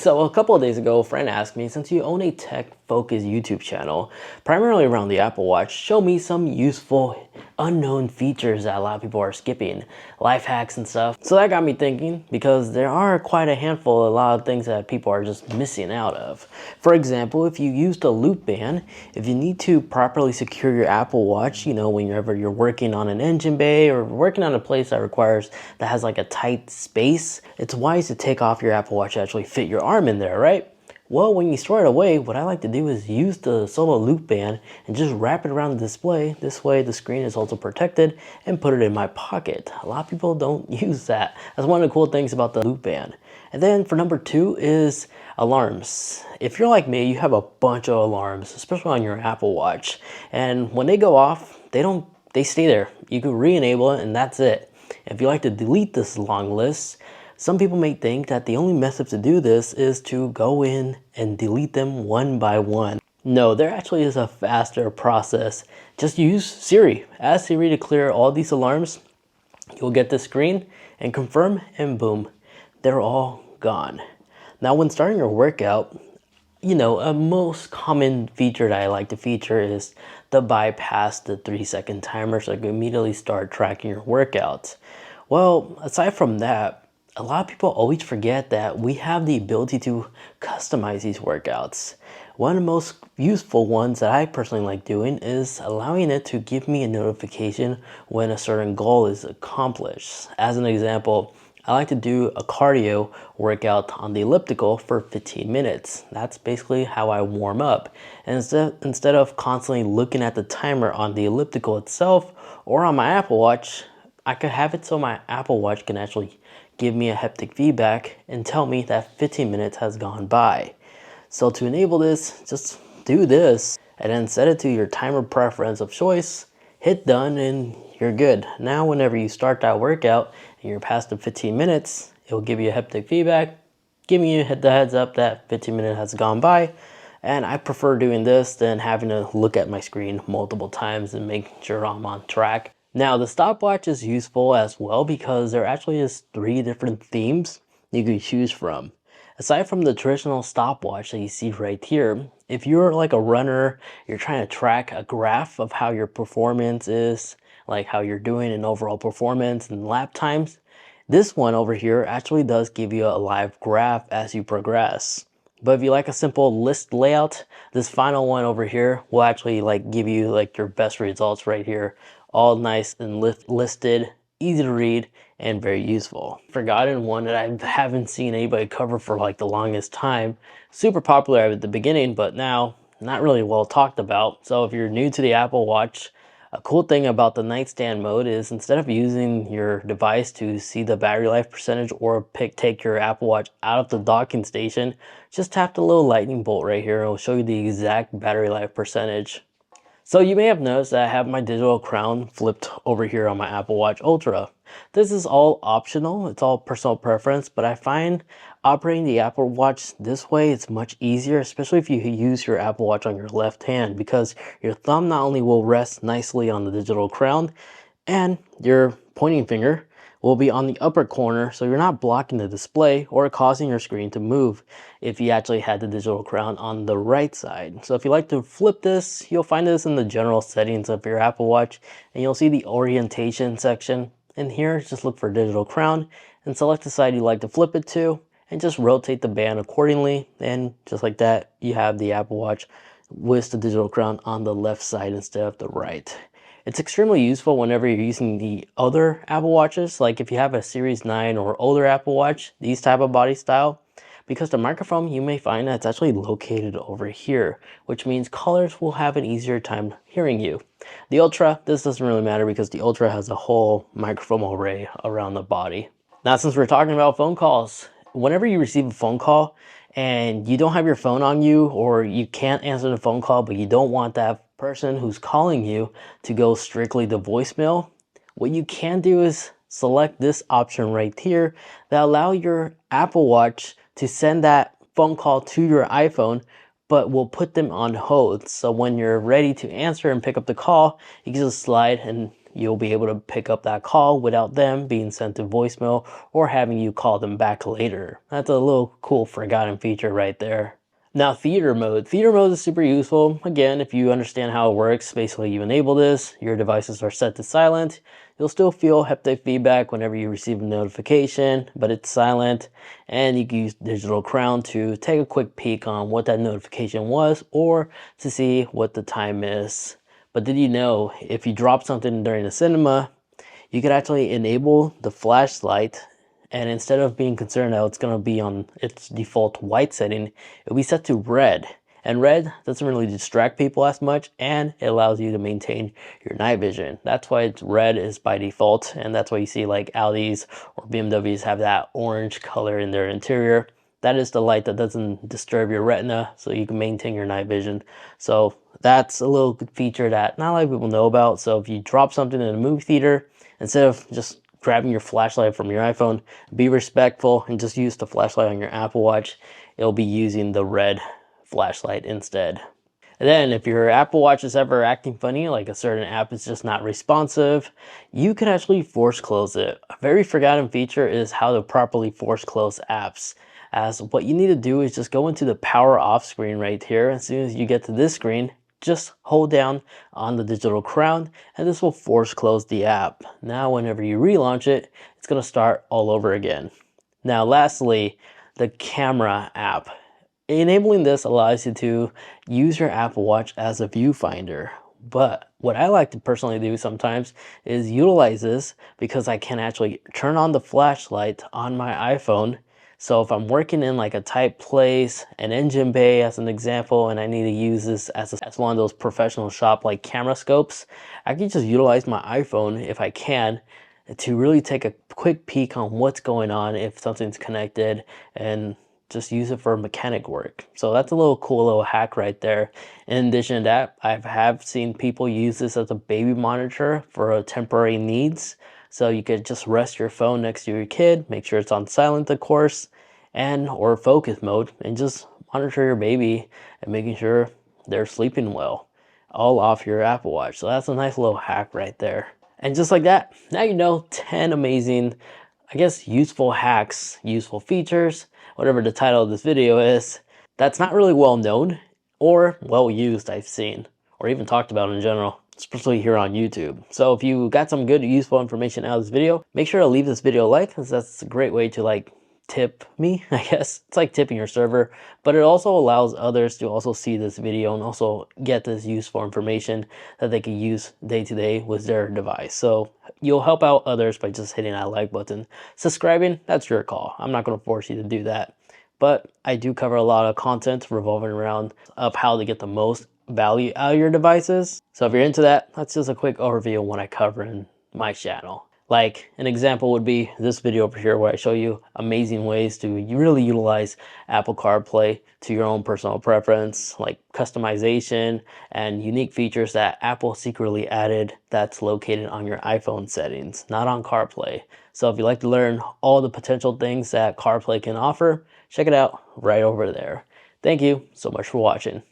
So a couple of days ago, a friend asked me, since you own a tech-focused YouTube channel, primarily around the Apple Watch, show me some useful unknown features that a lot of people are skipping, life hacks and stuff. So that got me thinking, because there are quite a handful, a lot of things that people are just missing out of. For example, if you use the loop band, if you need to properly secure your Apple Watch, whenever you're working on an engine bay or working on a place that has like a tight space, it's wise to take off your Apple Watch to actually fit your arm in there, right? Well, when you store it away, what I like to do is use the solo loop band and just wrap it around the display. This way the screen is also protected, and put it in my pocket. A lot of people don't use that. That's one of the cool things about the loop band. And then for number 2 is alarms. If you're like me, you have a bunch of alarms, especially on your Apple Watch. And when they go off, they stay there. You can re-enable it and that's it. If you like to delete this long list, some people may think that the only method to do this is to go in and delete them one by one. No, there actually is a faster process. Just use Siri. Ask Siri to clear all these alarms. You'll get the screen and confirm, and boom, they're all gone. Now when starting your workout, a most common feature that I like to feature is the bypass the 3-second timer, so you can immediately start tracking your workouts. Well, aside from that, a lot of people always forget that we have the ability to customize these workouts. One of the most useful ones that I personally like doing is allowing it to give me a notification when a certain goal is accomplished. As an example, I like to do a cardio workout on the elliptical for 15 minutes. That's basically how I warm up. And instead of constantly looking at the timer on the elliptical itself or on my Apple Watch, I could have it so my Apple Watch can actually give me a haptic feedback and tell me that 15 minutes has gone by. So to enable this, just do this and then set it to your timer preference of choice, hit done, and you're good. Now whenever you start that workout and you're past the 15 minutes, it will give you a haptic feedback, giving you the heads up that 15 minutes has gone by. And I prefer doing this than having to look at my screen multiple times and make sure I'm on track. Now the stopwatch is useful as well because there actually is 3 different themes you can choose from. Aside from the traditional stopwatch that you see right here, if you're like a runner, you're trying to track a graph of how your performance is, like how you're doing in overall performance and lap times, this one over here actually does give you a live graph as you progress. But if you like a simple list layout, this final one over here will actually give you your best results right here. All nice and listed, easy to read, and very useful. Forgotten one that I haven't seen anybody cover for the longest time. Super popular at the beginning, but now not really well talked about. So if you're new to the Apple Watch, a cool thing about the nightstand mode is instead of using your device to see the battery life percentage or take your Apple Watch out of the docking station, just tap the little lightning bolt right here. It will show you the exact battery life percentage. So you may have noticed that I have my digital crown flipped over here on my Apple Watch Ultra. This is all optional, it's all personal preference, but I find operating the Apple Watch this way it's much easier, especially if you use your Apple Watch on your left hand, because your thumb not only will rest nicely on the digital crown, and your pointing finger will be on the upper corner, so you're not blocking the display or causing your screen to move if you actually had the digital crown on the right side. So if you like to flip this, you'll find this in the general settings of your Apple Watch, and you'll see the orientation section. And here, just look for digital crown and select the side you like to flip it to, and just rotate the band accordingly. And just like that, you have the Apple Watch with the digital crown on the left side instead of the right. It's extremely useful whenever you're using the other Apple Watches, like if you have a Series 9 or older Apple Watch, these type of body style, because the microphone you may find that it's actually located over here, which means callers will have an easier time hearing you. The Ultra, this doesn't really matter because the Ultra has a whole microphone array around the body. Now since we're talking about phone calls, whenever you receive a phone call and you don't have your phone on you, or you can't answer the phone call but you don't want that person who's calling you to go strictly to voicemail, what you can do is select this option right here that allow your Apple Watch to send that phone call to your iPhone, but will put them on hold. So when you're ready to answer and pick up the call, you can just slide and you'll be able to pick up that call without them being sent to voicemail or having you call them back later. That's a little cool forgotten feature right there. Now, theater mode. Theater mode is super useful. Again, if you understand how it works, basically you enable this, your devices are set to silent. You'll still feel haptic feedback whenever you receive a notification, but it's silent. And you can use Digital Crown to take a quick peek on what that notification was or to see what the time is. But did you know if you drop something during the cinema, you could actually enable the flashlight, and instead of being concerned that it's going to be on its default white setting, it'll be set to red. And red doesn't really distract people as much, and it allows you to maintain your night vision. That's why it's red is by default, and that's why you see like Audis or BMWs have that orange color in their interior. That is the light that doesn't disturb your retina, so you can maintain your night vision. So that's a little feature that not a lot of people know about. So if you drop something in a movie theater, instead of just grabbing your flashlight from your iPhone, be respectful and just use the flashlight on your Apple Watch. It'll be using the red flashlight instead. And then if your Apple Watch is ever acting funny, like a certain app is just not responsive, you can actually force close it. A very forgotten feature is how to properly force close apps. As what you need to do is just go into the power off screen right here. As soon as you get to this screen, just hold down on the Digital Crown and this will force close the app. Now whenever you relaunch it, it's going to start all over again. Now lastly, the camera app. Enabling this allows you to use your Apple Watch as a viewfinder. But what I like to personally do sometimes is utilize this because I can actually turn on the flashlight on my iPhone. So if I'm working in like a tight place, an engine bay as an example, and I need to use this as one of those professional shop like camera scopes, I can just utilize my iPhone if I can to really take a quick peek on what's going on if something's connected and just use it for mechanic work. So that's a little cool little hack right there. In addition to that, I have seen people use this as a baby monitor for temporary needs. So you could just rest your phone next to your kid, make sure it's on silent of course, or focus mode, and just monitor your baby and making sure they're sleeping well, all off your Apple Watch. So that's a nice little hack right there. And just like that, now you know 10 amazing, I guess, useful hacks, useful features, whatever the title of this video is, that's not really well known or well used I've seen, or even talked about in general, especially here on YouTube. So if you got some good useful information out of this video, make sure to leave this video a like, because that's a great way to like tip me, I guess. It's like tipping your server, but it also allows others to also see this video and also get this useful information that they can use day to day with their device. So you'll help out others by just hitting that like button. Subscribing, that's your call. I'm not going to force you to do that. But I do cover a lot of content revolving around of how to get the most value out of your devices. So if you're into that, that's just a quick overview of what I cover in my channel. Like an example would be this video over here where I show you amazing ways to really utilize Apple CarPlay to your own personal preference, like customization and unique features that Apple secretly added that's located on your iPhone settings, not on CarPlay. So if you'd like to learn all the potential things that CarPlay can offer, check it out right over there. Thank you so much for watching.